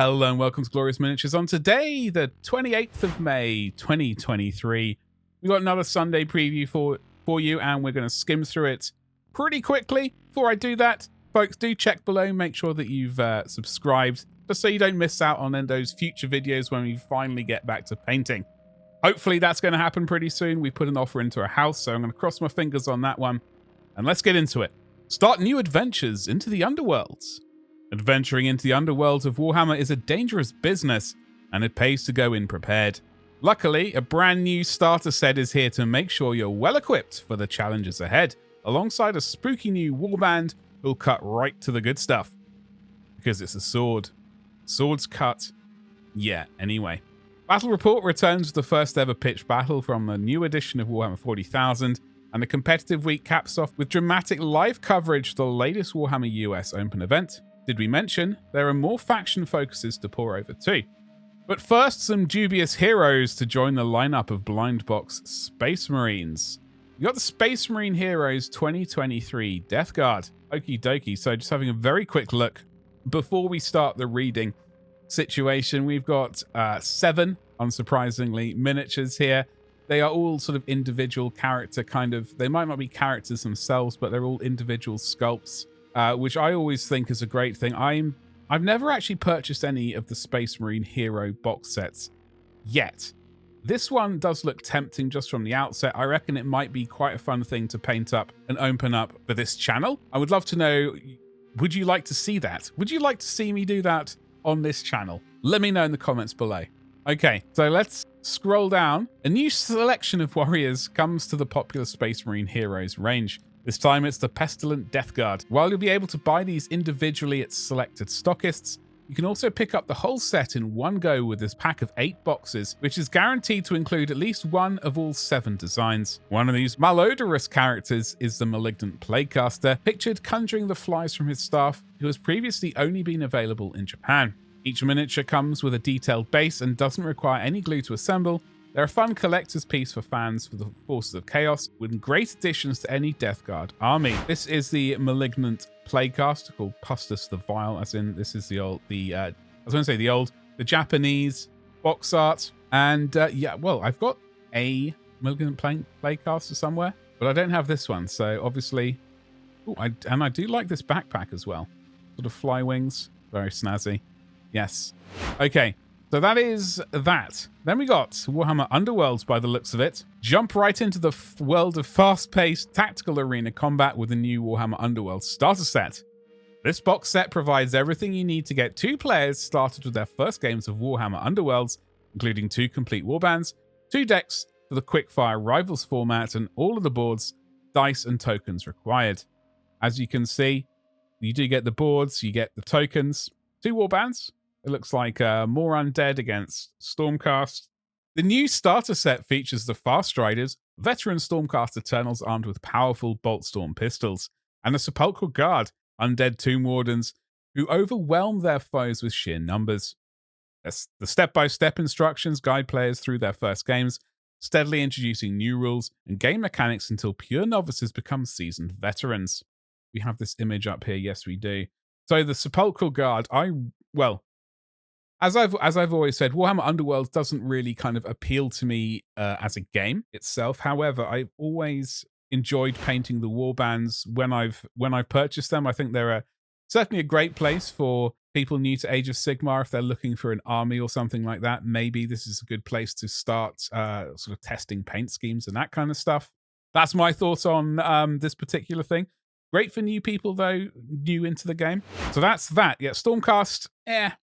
Hello and welcome to Glorious Miniatures. On today, the 28th of May, 2023, we got another Sunday preview for you, and we're going to skim through it pretty quickly. Before I do that, folks, do check below, make sure that you've subscribed, just so you don't miss out on those future videos when we finally get back to painting. Hopefully that's going to happen pretty soon. We put an offer into a house, so I'm going to cross my fingers on that one. And let's get into it. Start new adventures into the Underworlds. Adventuring into the underworlds of Warhammer is a dangerous business, and it pays to go in prepared. Luckily, a brand new starter set is here to make sure you're well equipped for the challenges ahead, alongside a spooky new warband who'll cut right to the good stuff. Because it's a sword. Swords cut. Yeah, anyway. Battle Report returns with the first ever pitched battle from the new edition of Warhammer 40,000, and the competitive week caps off with dramatic live coverage of the latest Warhammer US Open event. Did we mention there are more faction focuses to pour over too? But first, some dubious heroes to join the lineup of Blind Box Space Marines. We got the Space Marine Heroes 2023 Death Guard. Okie dokie, so just having a very quick look before we start the reading situation. We've got 7, unsurprisingly, miniatures here. They are all sort of individual character they might not be characters themselves, but they're all individual sculpts. Which I always think is a great thing. I've never actually purchased any of the Space Marine Hero box sets yet. This one does look tempting just from the outset. I reckon it might be quite a fun thing to paint up and open up for this channel. I would love to know, would you like to see that? Would you like to see me do that on this channel? Let me know in the comments below. Okay, so let's scroll down. A new selection of warriors comes to the popular Space Marine Heroes range. This time it's the Pestilent Death Guard. While you'll be able to buy these individually at selected stockists, you can also pick up the whole set in one go with this pack of 8 boxes, which is guaranteed to include at least one of all 7 designs. One of these malodorous characters is the Malignant Plaguecaster, pictured conjuring the flies from his staff, who has previously only been available in Japan. Each miniature comes with a detailed base and doesn't require any glue to assemble. They're a fun collector's piece for fans for the Forces of Chaos, with great additions to any Death Guard army. This is the Malignant Plaguecaster called Pustus the Vile, as in this is the Japanese box art. And yeah, well, I've got a Malignant Plaguecaster somewhere, but I don't have this one. So obviously, I do like this backpack as well. Sort of fly wings, very snazzy. Yes. Okay. So that is that. Then we got Warhammer Underworlds by the looks of it. Jump right into the world of fast-paced tactical arena combat with the new Warhammer Underworlds starter set. This box set provides everything you need to get 2 players started with their first games of Warhammer Underworlds, including 2 complete warbands, 2 decks for the quickfire rivals format, and all of the boards, dice, and tokens required. As you can see, you do get the boards, you get the tokens, 2 warbands. It looks like more undead against Stormcast. The new starter set features the Fast Riders, veteran Stormcast Eternals armed with powerful Boltstorm pistols, and the Sepulchral Guard, undead Tomb Wardens, who overwhelm their foes with sheer numbers. The step-by-step instructions guide players through their first games, steadily introducing new rules and game mechanics until pure novices become seasoned veterans. We have this image up here, yes we do. So the Sepulchral Guard, As I've always said, Warhammer Underworlds doesn't really kind of appeal to me as a game itself. However, I've always enjoyed painting the warbands when I've purchased them. I think they're certainly a great place for people new to Age of Sigmar if they're looking for an army or something like that. Maybe this is a good place to start sort of testing paint schemes and that kind of stuff. That's my thoughts on this particular thing. Great for new people though, new into the game. So that's that. Yeah, Stormcast.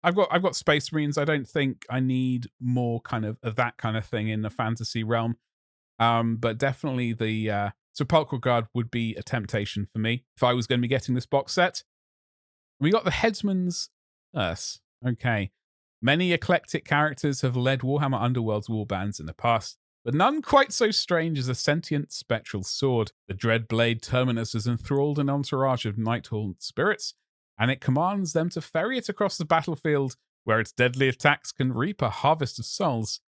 I've got Space Marines. I don't think I need more kind of that kind of thing in the fantasy realm. But definitely the Sepulchral Guard would be a temptation for me if I was going to be getting this box set. We got the Headsmen's Curse. Okay. Many eclectic characters have led Warhammer Underworld's warbands in the past, but none quite so strange as a sentient spectral sword. The dread blade Terminus has enthralled an entourage of nighthaunt spirits, and it commands them to ferry it across the battlefield, where its deadly attacks can reap a harvest of souls.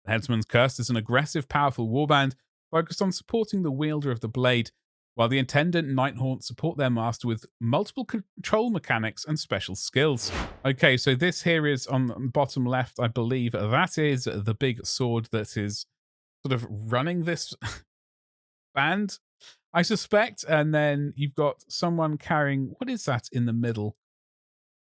The Headsman's Curse is an aggressive, powerful warband focused on supporting the wielder of the blade, while the attendant nighthaunt support their master with multiple control mechanics and special skills. Okay, so this here is on the bottom left, I believe. That is the big sword that is sort of running this band, I suspect. And then you've got someone carrying, what is that in the middle?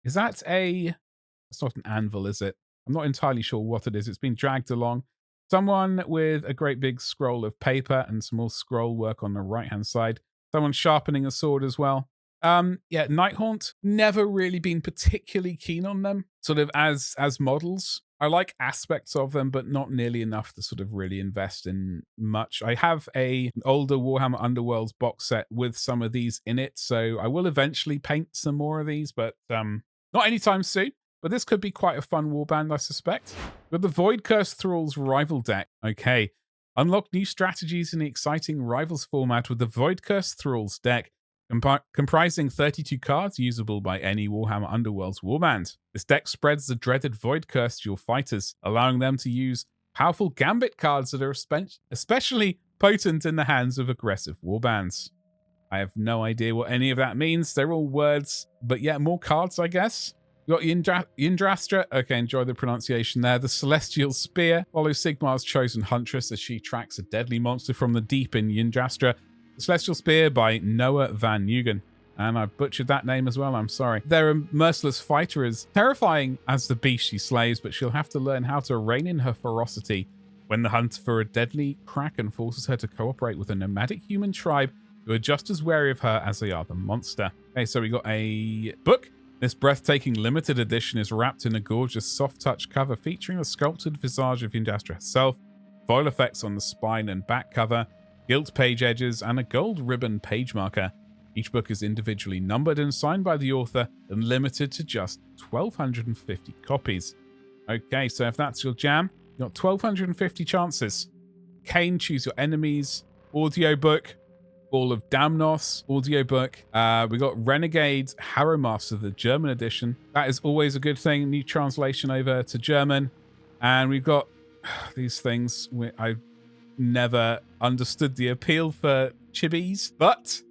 Is that it's not an anvil, is it? I'm not entirely sure what it is. It's been dragged along. Someone with a great big scroll of paper and some more scroll work on the right-hand side. Someone sharpening a sword as well. Yeah, nighthaunt, never really been particularly keen on them, sort of as models. I like aspects of them, but not nearly enough to sort of really invest in much. I have an older Warhammer Underworlds box set with some of these in it, so I will eventually paint some more of these, but not anytime soon. But this could be quite a fun warband, I suspect. With the Void Curse Thrall's Rival deck. Okay. Unlock new strategies in the exciting Rivals format with the Void Curse Thrall's deck, comprising 32 cards usable by any Warhammer Underworlds warband. This deck spreads the dreaded Void Curse to your fighters, allowing them to use powerful Gambit cards that are especially potent in the hands of aggressive warbands. I have no idea what any of that means. They're all words, but yeah, more cards, I guess. You got Yndrastra. Okay, enjoy the pronunciation there. The Celestial Spear follows Sigmar's chosen huntress as she tracks a deadly monster from the deep in Yndrastra. The Celestial Spear by Noah Van Nugen. And I butchered that name as well, I'm sorry. Their merciless fighter is terrifying as the beast she slays, but she'll have to learn how to rein in her ferocity when the hunt for a deadly kraken forces her to cooperate with a nomadic human tribe who are just as wary of her as they are the monster. Okay, so we got a book. This breathtaking limited edition is wrapped in a gorgeous soft-touch cover featuring a sculpted visage of Yndrastra herself, foil effects on the spine and back cover, gilt page edges, and a gold ribbon page marker. Each book is individually numbered and signed by the author and limited to just 1,250 copies. Okay, so if that's your jam, you've got 1,250 chances. Kane, Choose Your Enemies, audiobook, Ball of Damnos audiobook. We got Renegade Harrowmaster, the German edition. That is always a good thing. New translation over to German. And we've got these things. I never understood the appeal for chibis, but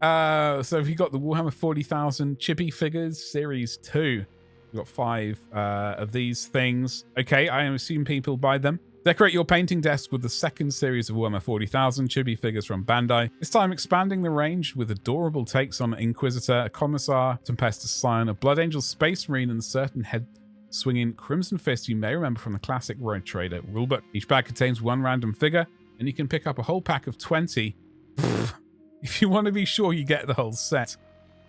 so we got the Warhammer 40,000 chibi figures series 2. We've got 5 of these things. Okay, I assume people buy them. Decorate your painting desk with the second series of Warhammer 40,000 chibi figures from Bandai. This time expanding the range with adorable takes on Inquisitor, a Commissar, Tempestus Scion, a Blood Angel Space Marine, and certain head-swinging Crimson Fist you may remember from the classic Road Trader rulebook. Each bag contains 1 random figure, and you can pick up a whole pack of 20 if you want to be sure you get the whole set.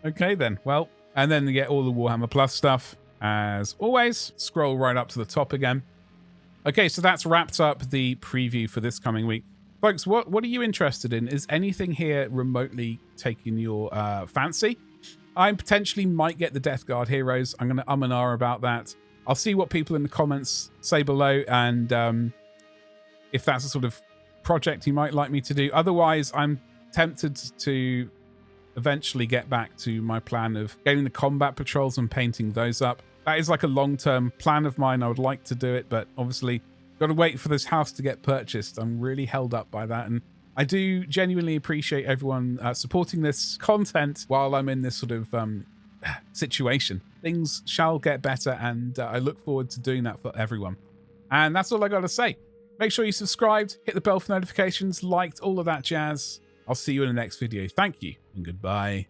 Okay then, well, and then you get all the Warhammer Plus stuff. As always, scroll right up to the top again. Okay, so that's wrapped up the preview for this coming week. Folks, what are you interested in? Is anything here remotely taking your fancy? I potentially might get the Death Guard Heroes. I'm going to and ah about that. I'll see what people in the comments say below, and if that's a sort of project you might like me to do. Otherwise, I'm tempted to eventually get back to my plan of getting the combat patrols and painting those up. That is like a long-term plan of mine. I would like to do it, but obviously got to wait for this house to get purchased. I'm really held up by that, and I do genuinely appreciate everyone supporting this content while I'm in this sort of situation. Things shall get better, and I look forward to doing that for everyone. And that's all I got to say. Make sure you subscribed, hit the bell for notifications, liked, all of that jazz. I'll see you in the next video. Thank you, and goodbye.